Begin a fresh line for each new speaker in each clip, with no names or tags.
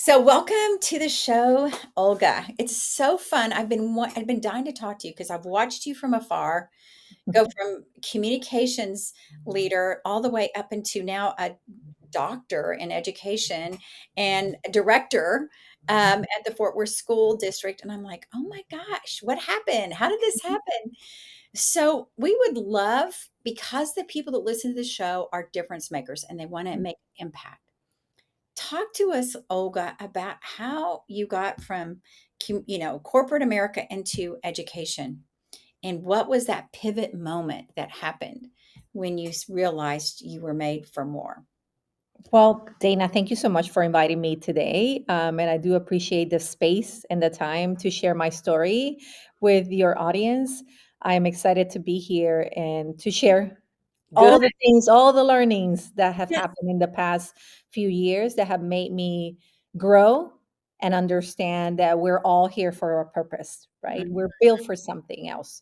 So welcome to the show, Olga. It's so fun. I've been dying to talk to you because I've watched you from afar go from communications leader all the way up into now a doctor in education and a director at the Fort Worth School District. And I'm like, oh my gosh, what happened? How did this happen? So we would love, because the people that listen to the show are difference makers and they want to make impact. Talk to us, Olga, about how you got from, corporate America into education, and what was that pivot moment that happened when you realized you were made for more?
Well, Dana, thank you so much for inviting me today. And I do appreciate the space and the time to share my story with your audience. I'm excited to be here and to share
Good.
all the things, all the learnings that have
Yeah.
happened in the past few years that have made me grow and understand that we're all here for a purpose, right?
Mhm.
We're built for something else.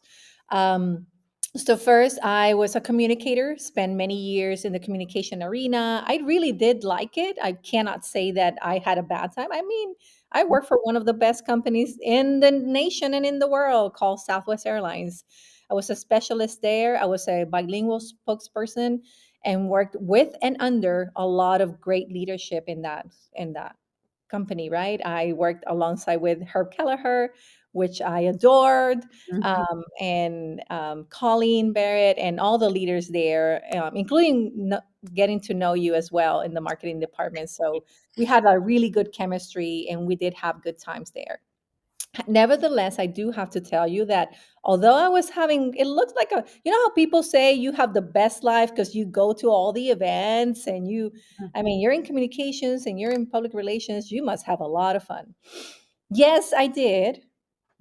Um, so first, I was a communicator, spent many years in the communication arena. I really did like it. I cannot say that I had a bad time. I mean, I worked for one of the best companies in the nation and in the world called Southwest Airlines. I was a specialist there. I was a bilingual spokesperson and worked with and under a lot of great leadership in that company, right? I worked alongside with Herb Kelleher, which I adored,
Mhm.
and Colleen Barrett, and all the leaders there, including getting to know you as well in the marketing department. So we had a really good chemistry, and we did have good times there. Nevertheless, I do have to tell you that although I was having, it looks like how people say you have the best life because you go to all the events and I mean, you're in communications and you're in public relations, you must have a lot of fun. Yes, I did.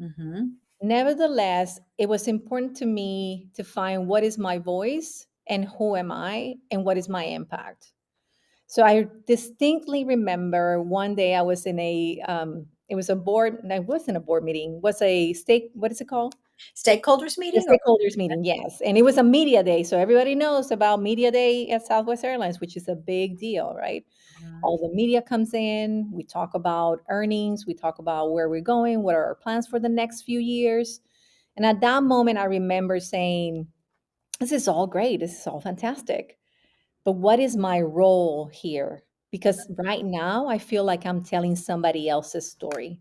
Mhm.
Nevertheless, it was important to me to find what is my voice and who am I and what is my impact. So I distinctly remember one day I was in it was a board, no, it wasn't a board meeting, it was a what is it called?
Stakeholders
The
meeting or
stakeholders meeting, yes. And it was a media day. So everybody knows about media day at Southwest Airlines, which is a big deal, right?
Mhm.
All the media comes in, we talk about earnings, we talk about where we're going, what are our plans for the next few years. And at that moment, I remember saying, this is all great, this is all fantastic. But what is my role here? Because right now, I feel like I'm telling somebody else's story.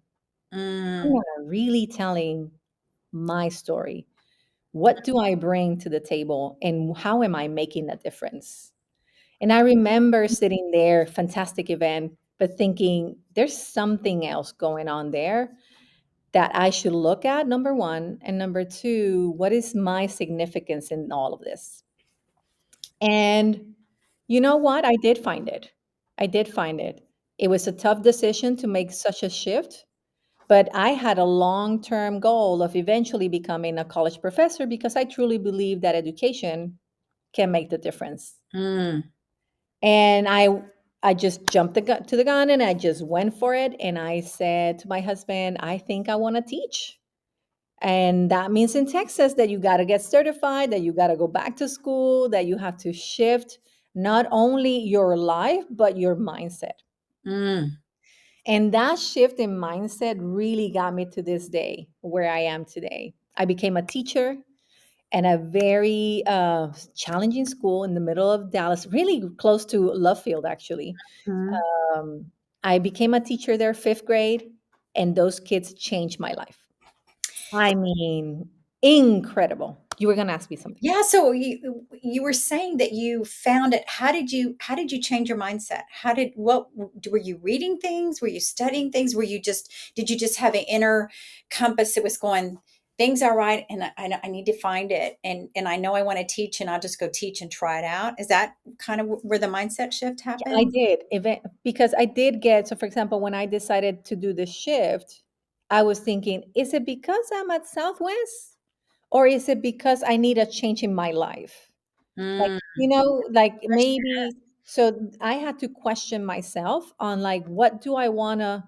I'm
Mm.
not really telling my story. What do I bring to the table and how am I making a difference? And I remember sitting there, fantastic event, but thinking there's something else going on there that I should look at, number one. And number two, what is my significance in all of this? And you know what? I did find it. I did find it. It was a tough decision to make such a shift, but I had a long term goal of eventually becoming a college professor because I truly believe that education can make the difference.
Mm.
And I just jumped to the gun and I just went for it. And I said to my husband, I think I want to teach. And that means in Texas that you got to get certified, that you got to go back to school, that you have to shift not only your life, but your mindset.
Mm.
And that shift in mindset really got me to this day where I am today. I became a teacher in a very challenging school in the middle of Dallas, really close to Love Field, actually.
Mhm.
Um, I became a teacher there, fifth grade, and those kids changed my life. I mean, incredible. You were going to ask me something.
Yeah, so you were saying that you found it. How did you change your mindset? Were you reading things? Were you studying things? Did you just have an inner compass that was going, things are right, and I need to find it, and I know I want to teach, and I'll just go teach and try it out. Is that kind of where the mindset shift
Yeah, I
happened?
did. Because I did get, so for example, when I decided to do the shift, I was thinking, is it because I'm at Southwest? Or is it because I need a change in my life? Like,
Mm.
like maybe, so I had to question myself on like, what do I want to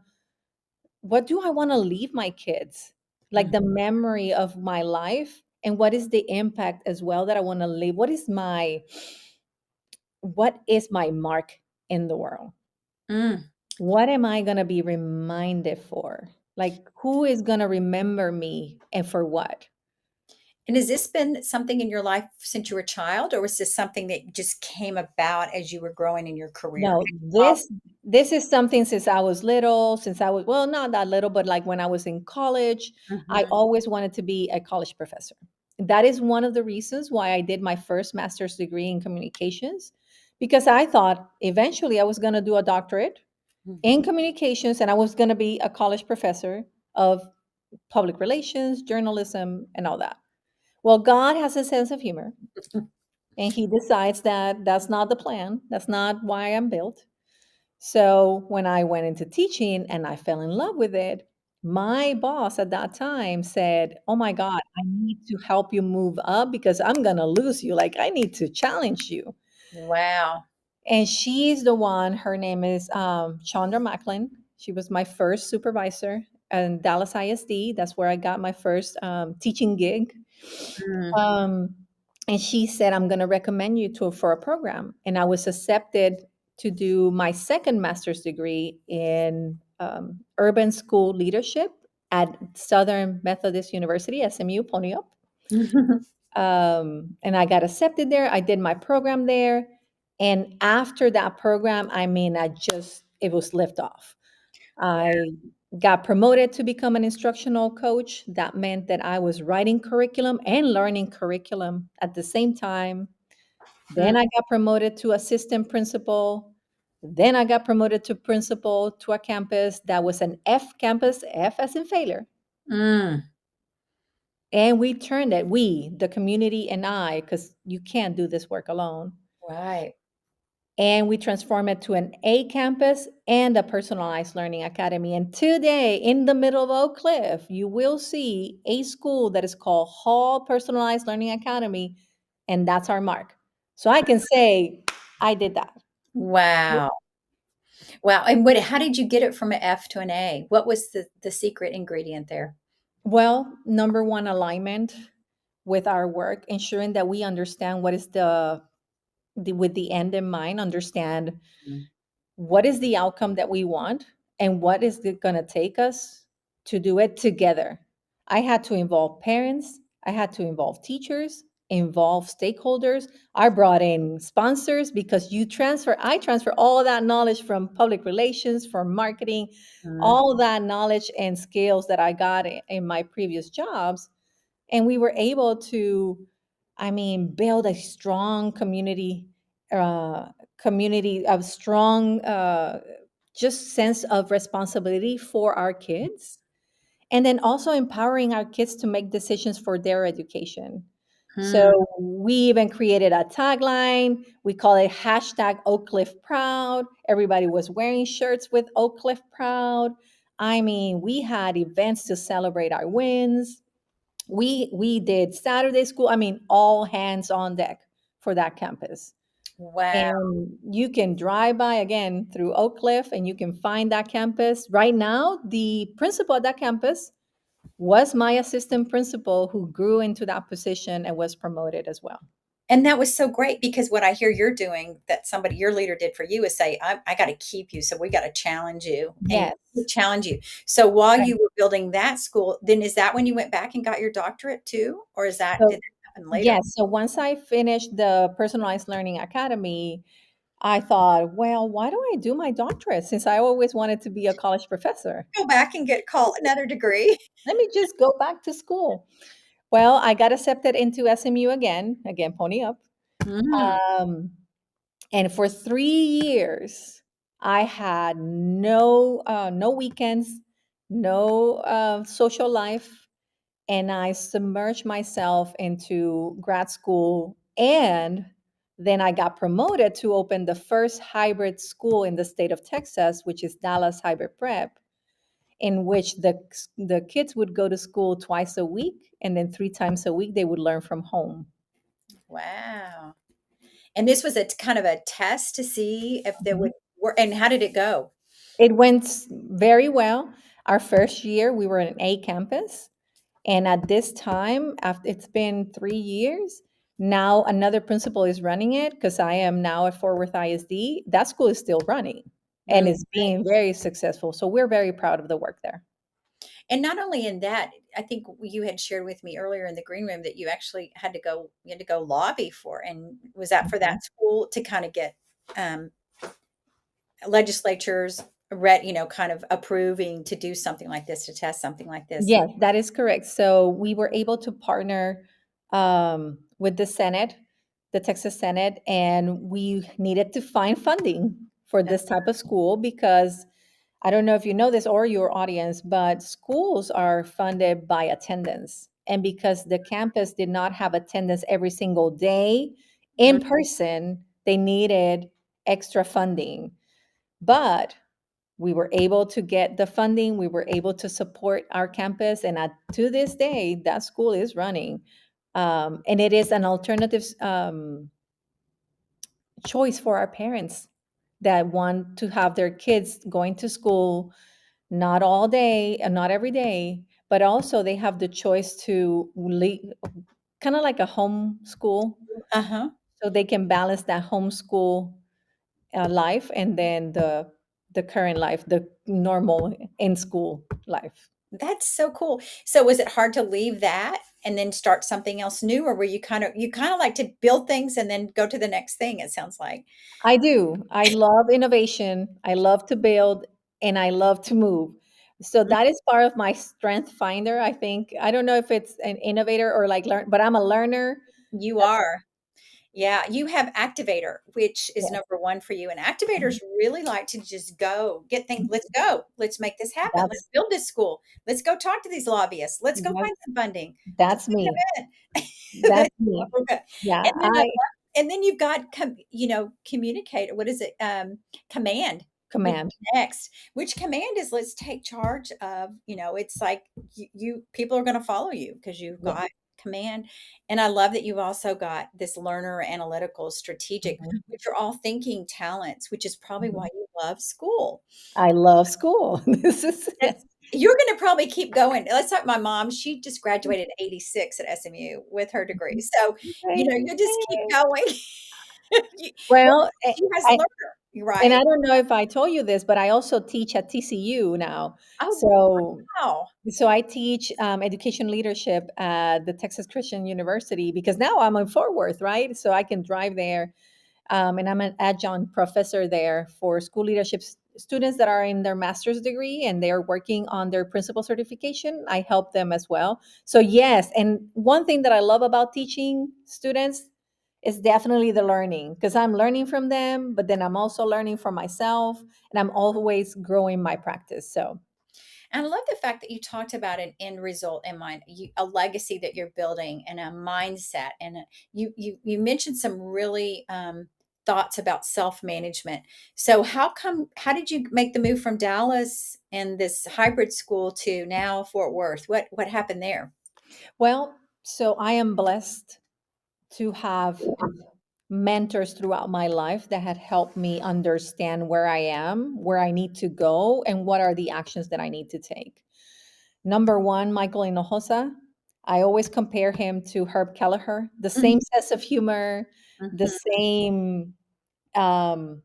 leave my kids? Like
Mm.
the memory of my life and what is the impact as well that I want to leave? What is my mark in the world?
Mm.
What am I going to be reminded for? Like, who is going to remember me and for what?
And has this been something in your life since you were a child, or was this something that just came about as you were growing in your career?
No, this is something since I was little, since I was, well, not that little, but like when I was in college, I
Mhm.
always wanted to be a college professor. That is one of the reasons why I did my first master's degree in communications, because I thought eventually I was going to do a doctorate in
Mhm.
communications and I was going to be a college professor of public relations, journalism, and all that. Well, God has a sense of humor, and He decides that that's not the plan. That's not why I'm built. So when I went into teaching and I fell in love with it, my boss at that time said, "Oh my God, I need to help you move up because I'm going to lose you. Like, I need to challenge you."
Wow.
And she's the one, her name is Chandra Macklin. She was my first supervisor in Dallas ISD. That's where I got my first teaching gig.
Mm.
Um, and she said, "I'm going to recommend you to for a program." And I was accepted to do my second master's degree in urban school leadership at Southern Methodist University, SMU, Pony Up. And I got accepted there. I did my program there. And after that program, I mean, it was liftoff. I got promoted to become an instructional coach. That meant that I was writing curriculum and learning curriculum at the same time.
Mm.
Then I got promoted to assistant principal. Then I got promoted to principal to a campus that was an F campus, F as in failure.
Mm.
And we turned it, we, the community and I, because you can't do this work alone.
Right.
And we transformed it to an A campus and a personalized learning academy. And today, in the middle of Oak Cliff, you will see a school that is called Hall Personalized Learning Academy, and that's our mark. So I can say, I did that.
Wow. Wow. And how did you get it from an F to an A? What was the secret ingredient there?
Well, number one, alignment with our work, ensuring that we understand what is with the end in mind, understand
Mm.
what is the outcome that we want and what is it going to take us to do it together. I had to involve parents, I had to involve teachers, involve stakeholders. I brought in sponsors because I transfer all that knowledge from public relations, from marketing,
Mm.
all that knowledge and skills that I got in my previous jobs. And we were able to, I mean, build a strong uh, community of strong just sense of responsibility for our kids, and then also empowering our kids to make decisions for their education.
Mm.
So we even created a tagline. We call it hashtag Oak Cliff Proud. Everybody was wearing shirts with Oak Cliff Proud. I mean, we had events to celebrate our wins. We did Saturday school. I mean, all hands on deck for that campus.
Wow.
And you can drive by again through Oak Cliff and you can find that campus. Right now, the principal at that campus was my assistant principal who grew into that position and was promoted as well.
And that was so great because what I hear you're doing that somebody your leader did for you is say, I got to keep you. So we got to challenge you and
Yes.
challenge you. So while
Right.
you were building that school, then is that when you went back and got your doctorate too? Or did
So,
that happen later?
yes. So once I finished the Personalized Learning Academy, I thought, well, why do I do my doctorate since I always wanted to be a college professor?
Go back and call another degree.
Let me just go back to school. Well, I got accepted into SMU again, pony up.
Mm.
Um, and for 3 years, I had no weekends, no social life, and I submerged myself into grad school. And then I got promoted to open the first hybrid school in the state of Texas, which is Dallas Hybrid Prep, in which the kids would go to school twice a week, and then 3 times a week they would learn from home.
Wow. And this was a kind of a test to see if there
Mhm.
would work. And how did it go?
It went very well. Our first year, we were an A campus. And at this time, after it's been 3 years, now another principal is running it because I am now at Fort Worth ISD. That school is still running. and
Mm.
it's being very successful. So we're very proud of the work there.
And not only in that, I think you had shared with me earlier in the green room that you actually had to go lobby for, and was that for
Mhm.
that school to kind of get um, legislatures read, kind of approving to do something like this, to test something like this?
Yes, that is correct. So we were able to partner with the Senate, the Texas Senate, and we needed to find funding for
Uh,
this type of school because I don't know if you know this or your audience, but schools are funded by attendance. And because the campus did not have attendance every single day
mhm.
in person, they needed extra funding. But we were able to get the funding, we were able to support our campus, and to this day that school is running, and it is an alternative choice for our parents that want to have their kids going to school, not all day and not every day, but also they have the choice to kind of like a home school,
Uh-huh.
so they can balance that homeschool life and then the current life, the normal in school life.
That's so cool. So was it hard to leave that and then start something else new, or were you kind of like to build things and then go to the next thing, it sounds like?
I do. I love innovation. I love to build and I love to move. So
Mm,
that is part of my strength finder. I think I don't know if it's an innovator or like learn, but I'm a learner.
you
That's
are. Yeah, you have activator, which is
yes.
number 1 for you, and activators really like to just go, get things, "Let's go. Let's make this happen. Let's
That's
build this school. Let's go talk to these lobbyists. Let's go find
that's
some funding. Let's
that's
make
me.
an event."
That's
That's
me.
so good.
Yeah,
And then I love, and then you've got communicate, what is it? Command, which
command.
is next, which command is let's take charge of, it's like people are gonna follow you because 'cause you've
Yeah.
got command. And I love that you've also got this learner, analytical, strategic,
Mhm,
which are all thinking talents, which is probably why
mhm.
you love school.
I love school. This is
That's You're gonna probably keep going. Let's talk my mom, she just graduated in '86 at SMU with her degree. So,
okay.
you just keep going. You Well,
Well,
she has learner,
and
right?
I don't know if I told you this, but I also teach at TCU now.
Oh,
So
wow.
So I teach education leadership at the Texas Christian University because now I'm in Fort Worth, right? So I can drive there, and I'm an adjunct professor there for school leadership students that are in their master's degree and they are working on their principal certification. I help them as well. So yes, and one thing that I love about teaching students is definitely the learning because I'm learning from them, but then I'm also learning for myself, and I'm always growing my practice. So
And I love the fact that you talked about an end result in mind, a legacy that you're building, and a mindset. And you mentioned some really thoughts about self management. So how did you make the move from Dallas and this hybrid school to now Fort Worth? What happened there?
well, so I am blessed to have mentors throughout my life that had helped me understand where I am, where I need to go, and what are the actions that I need to take. Number one, Michael Hinojosa. I always compare him to Herb Kelleher, the
Mhm,
same sense of humor, the
mhm,
same um,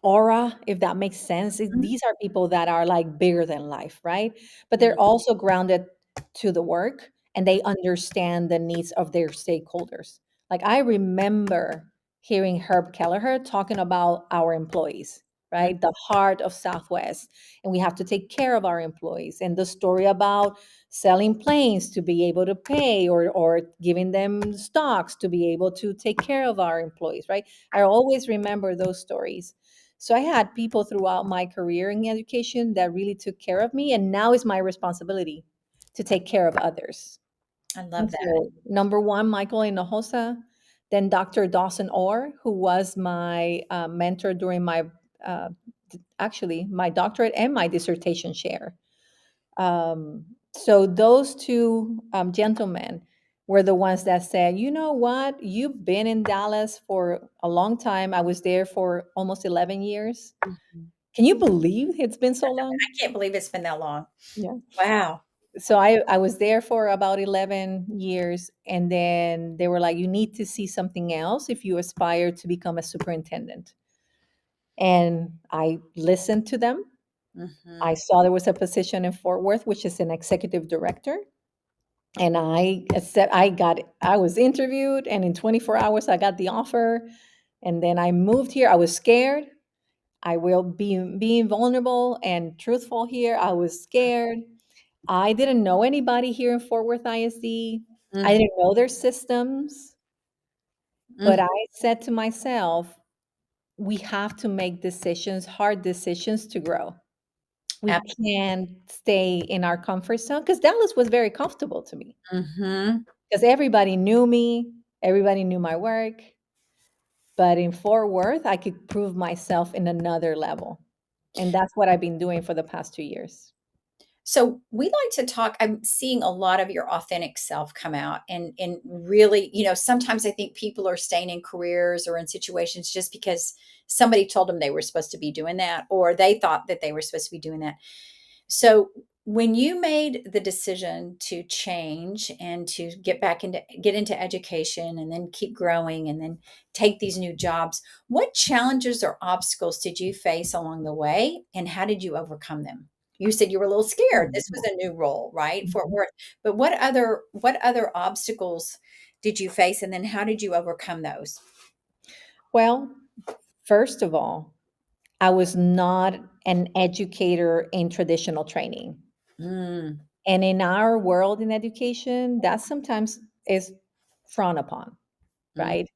aura, if that makes sense.
mhm,
These are people that are like bigger than life, right? But
mhm.
they're also grounded to the work and they understand the needs of their stakeholders. Like I remember hearing Herb Kelleher talking about our employees, right? The heart of Southwest. And we have to take care of our employees. And the story about selling planes to be able to pay or giving them stocks to be able to take care of our employees, right? I always remember those stories. So I had people throughout my career in education that really took care of me, and now it's my responsibility to take care of others.
I
And
love that.
so, number one, Michael Hinojosa, then Dr. Dawson Orr, who was my mentor during my uh, actually my doctorate and my dissertation share. So those two gentlemen were the ones that said, you know what, you've been in Dallas for a long time. I was there for almost 11 years.
Mhm.
Can you believe it's been so long?
I can't believe it's been that long.
Yeah.
Wow.
So I was there for about 11 years. And then they were like, you need to see something else if you aspire to become a superintendent. And I listened to them. I
Mhm.
saw there was a position in Fort Worth, which is an executive director. And I was interviewed, and in 24 hours, I got the offer. And then I moved here. I was scared. I will be being vulnerable and truthful here. I was scared. I didn't know anybody here in Fort Worth ISD. I
Mhm.
didn't know their systems, but
Mhm.
I said to myself, we have to make decisions, hard decisions to grow. We can't stay in our comfort zone because Dallas was very comfortable to me
Mhm.
because everybody knew me, everybody knew my work. But in Fort Worth, I could prove myself in another level. And that's what I've been doing for the past 2 years.
So we like to talk. I'm seeing a lot of your authentic self come out, and really, sometimes I think people are staying in careers or in situations just because somebody told them they were supposed to be doing that, or they thought that they were supposed to be doing that. So when you made the decision to change and to get into education and then keep growing and then take these new jobs, what challenges or obstacles did you face along the way and how did you overcome them? You said you were a little scared.
Oh,
This was a new role, right? Fort
mhm.
Worth. But what other obstacles did you face and then how did you overcome those?
Well, first of all, I was not an educator in traditional training.
Mm,
And in our world in education, that sometimes is frowned upon,
mm,
right?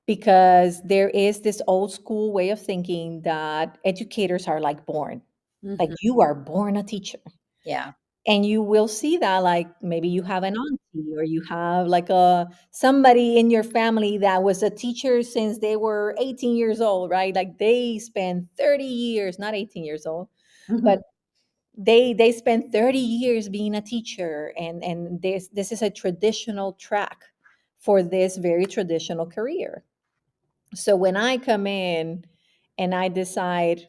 Because there is this old school way of thinking that educators are like born, like
mhm.
you are born a teacher.
Yeah.
And you will see that, like, maybe you have an auntie or you have like a somebody in your family that was a teacher since they were 18 years old, right? Like they spent 30 years, not 18 years old, but
Mhm,
they spent 30 years being a teacher, and this is a traditional track for this very traditional career. So when I come in and I decide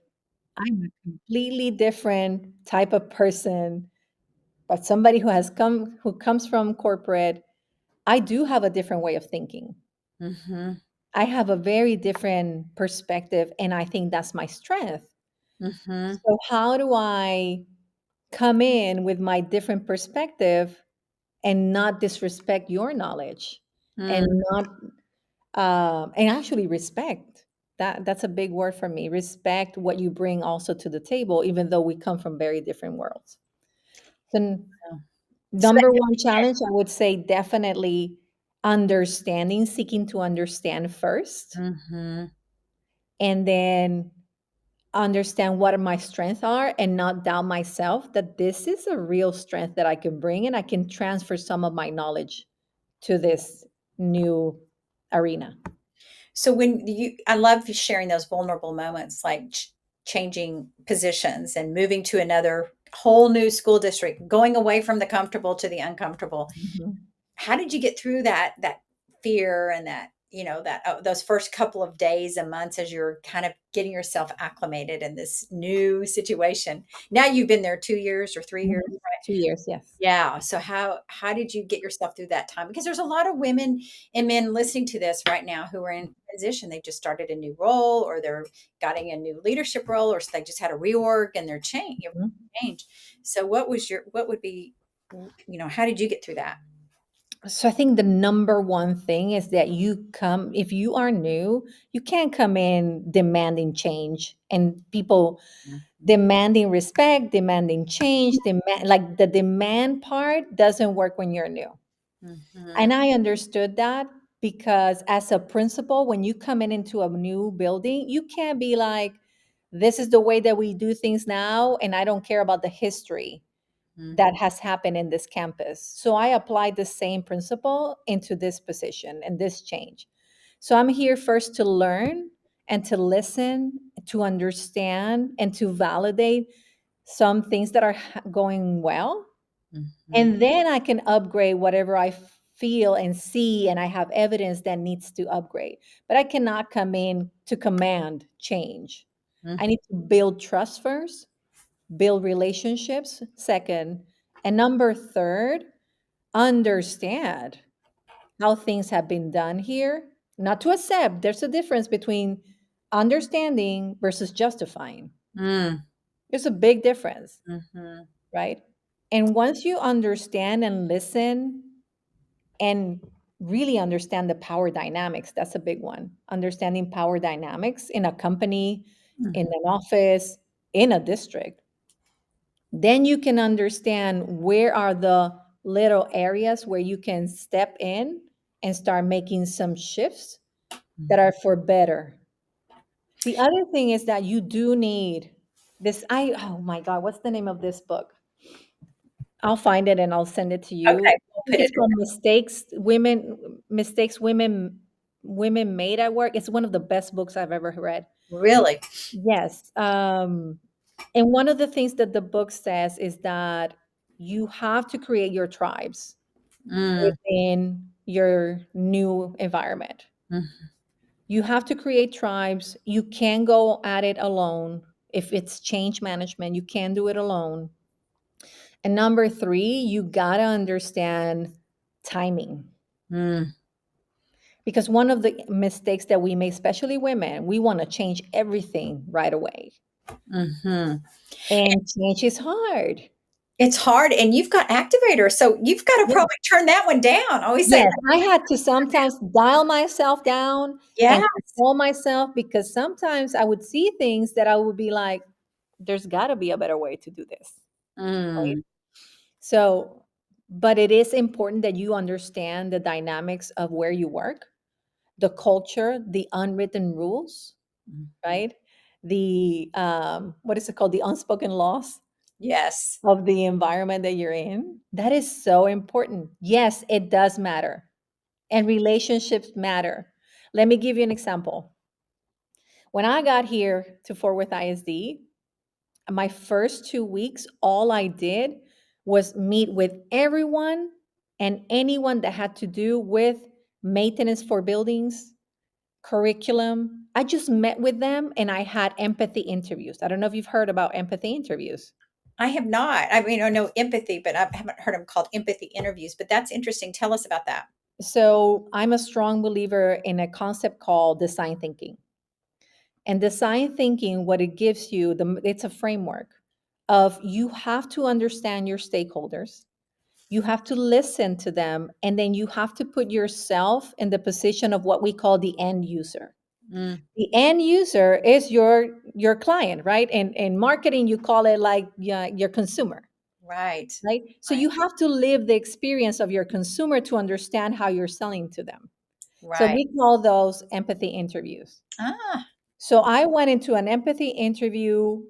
I'm a completely different type of person, but somebody who comes from corporate, I do have a different way of thinking.
mhm,
I have a very different perspective, and I think that's my strength.
mhm,
So how do I come in with my different perspective and not disrespect your knowledge, and
mm.
not and actually respect? That's a big word for me. Respect what you bring also to the table, even though we come from very different worlds. So
So that
number one challenge, I would say definitely understanding, seeking to understand first,
Mhm,
and then understand what my strengths are and not doubt myself that this is a real strength that I can bring and I can transfer some of my knowledge to this new arena.
so I love sharing those vulnerable moments, like changing positions and moving to another whole new school district, going away from the comfortable to the uncomfortable.
Mhm.
How did you get through that fear and those first couple of days and months as you're kind of getting yourself acclimated in this new situation? Now you've been there 2 years or 3 years,
Mhm.
right?
2 years, yes.
Yeah. So how did you get yourself through that time? Because there's a lot of women and men listening to this right now who are in transition. They just started a new role, or they're getting a new leadership role, or they just had a reorg and they're
Mhm.
change. So what would be, how did you get through that?
So I think the number one thing is that if you are new, you can't come in demanding change and people demanding respect, demanding change, like the demand part doesn't work when you're new.
Mhm,
And I understood that because as a principal, when you come in into a new building, you can't be like, this is the way that we do things now, and I don't care about the history
mhm,
that has happened in this campus. So I applied the same principle into this position and this change. So I'm here first to learn and to listen, to understand, and to validate some things that are going well.
mhm,
And then I can upgrade whatever I feel and see, and I have evidence that needs to upgrade. But I cannot come in to command change. I
mhm,
need to build trust first, build relationships second, and number third, understand how things have been done here. Not to accept, there's a difference between understanding versus justifying.
Mm.
There's a big difference,
Mhm.
right? And once you understand and listen and really understand the power dynamics, that's a big one. Understanding power dynamics in a company, in
Mhm.
an office, in a district, then you can understand where are the little areas where you can step in and start making some shifts that are for better. The other thing is that you do need this. Oh my God, what's the name of this book? I'll find it and I'll send it to you.
Okay,
I
we'll
think
put it
it's called Mistakes Women Made at Work. It's one of the best books I've ever read.
really.
Yes. And one of the things that the book says is that you have to create your tribes
Mm.
within your new environment.
Mhm.
You have to create tribes. You can go at it alone. If it's change management, you can do it alone. And number three, you gotta understand timing.
Mm.
Because one of the mistakes that we make, especially women, we want to change everything right away.
Mhm.
And change is hard.
It's hard, and you've got activators, so you've gotta
Yeah.
probably turn that one down. Always say,
Yes, I had to sometimes dial myself down and
"Yes."
control myself because sometimes I would see things that I would be like, there's got to be a better way to do this. Right.
Mm.
So, but it is important that you understand the dynamics of where you work, the culture, the unwritten rules,
Mhm.
right? The, what is it called? The unspoken laws
Yes.
of the environment that you're in. That is so important. Yes, it does matter. And relationships matter. Let me give you an example. When I got here to Fort Worth ISD, my first 2 weeks, all I did was meet with everyone and anyone that had to do with maintenance for buildings, curriculum. I just met with them and I had empathy interviews. I don't know if you've heard about empathy interviews.
I have not. I mean, I know empathy, but I haven't heard them called empathy interviews, but that's interesting. Tell us about that.
So I'm a strong believer in a concept called design thinking. And design thinking, what it gives you, it's a framework of you have to understand your stakeholders. You have to listen to them, and then you have to put yourself in the position of what we call the end user.
Mm.
The end user is your client, right? And in marketing, you call it like, yeah, your consumer,
Right.
right? So
Right.
you have to live the experience of your consumer to understand how you're selling to them. So
Right.
we call those empathy interviews.
Ah.
So I went into an empathy interview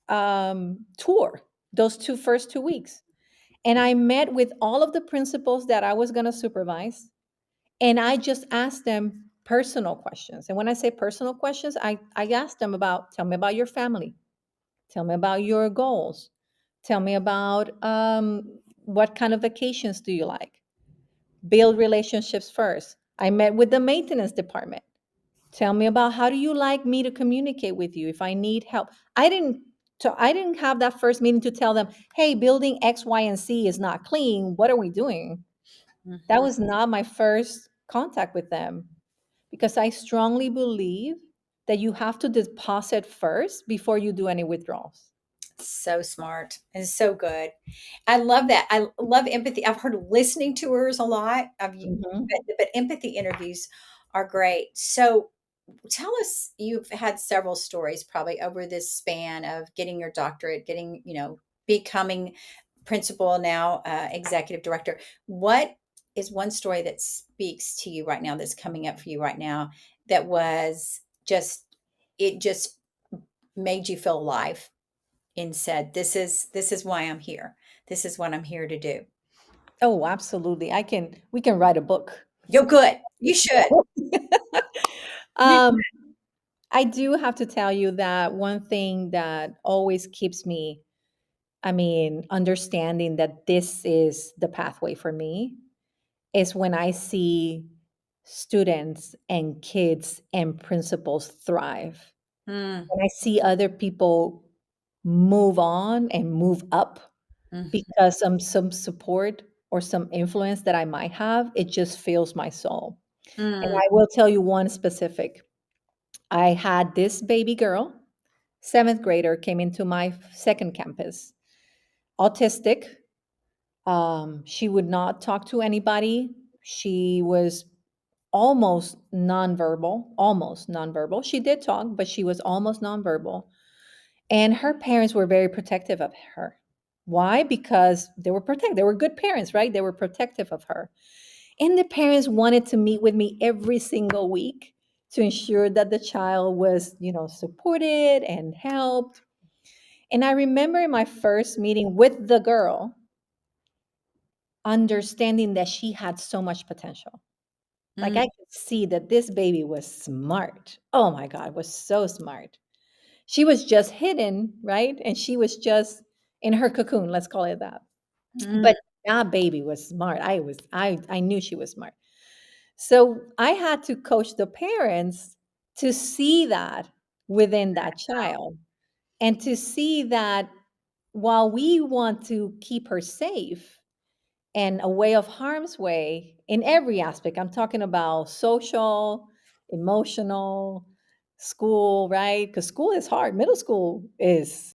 tour those first 2 weeks. And I met with all of the principals that I was going to supervise. And I just asked them personal questions. And when I say personal questions, I asked them about tell me about your family, tell me about your goals, tell me about what kind of vacations do you like, build relationships first. I met with the maintenance department. Tell me about how do you like me to communicate with you if I need help. I didn't have that first meeting to tell them, hey, building X, Y, and Z is not clean. What are we doing? That
Mhm.
was not my first contact with them because I strongly believe that you have to deposit first before you do any withdrawals.
So smart and so good. I love that. I love empathy. I've heard listening tours a lot of you,
Mhm.
but empathy interviews are great. So tell us, you've had several stories probably over this span of getting your doctorate, getting, becoming principal now, executive director. What is one story that speaks to you right now that's coming up for you right now that was just, it just made you feel alive and said, this is why I'm here. This is what I'm here to do.
Oh, absolutely. We can write a book.
You're good. You should. You,
um, I do have to tell you that one thing that always keeps me, I mean, understanding that this is the pathway for me is when I see students and kids and principals thrive.
mm,
When I see other people move on and move up
mhm,
because some support or some influence that I might have, it just fills my soul. And
mm,
I will tell you one specific. I had this baby girl, seventh grader, came into my second campus, autistic. She would not talk to anybody. She was almost nonverbal. She did talk, but she was almost nonverbal. And her parents were very protective of her. Why? Because they were good parents, right? They were protective of her. And the parents wanted to meet with me every single week to ensure that the child was, supported and helped. And I remember in my first meeting with the girl, understanding that she had so much potential. Like
Mm,
I could see that this baby was smart. Oh my God, was so smart. She was just hidden, right? And she was just in her cocoon, let's call it that.
mm,
But that baby was smart. I knew she was smart. So I had to coach the parents to see that within that child and to see that while we want to keep her safe and away of harm's way in every aspect, I'm talking about social, emotional, school, right? Because school is hard. Middle school is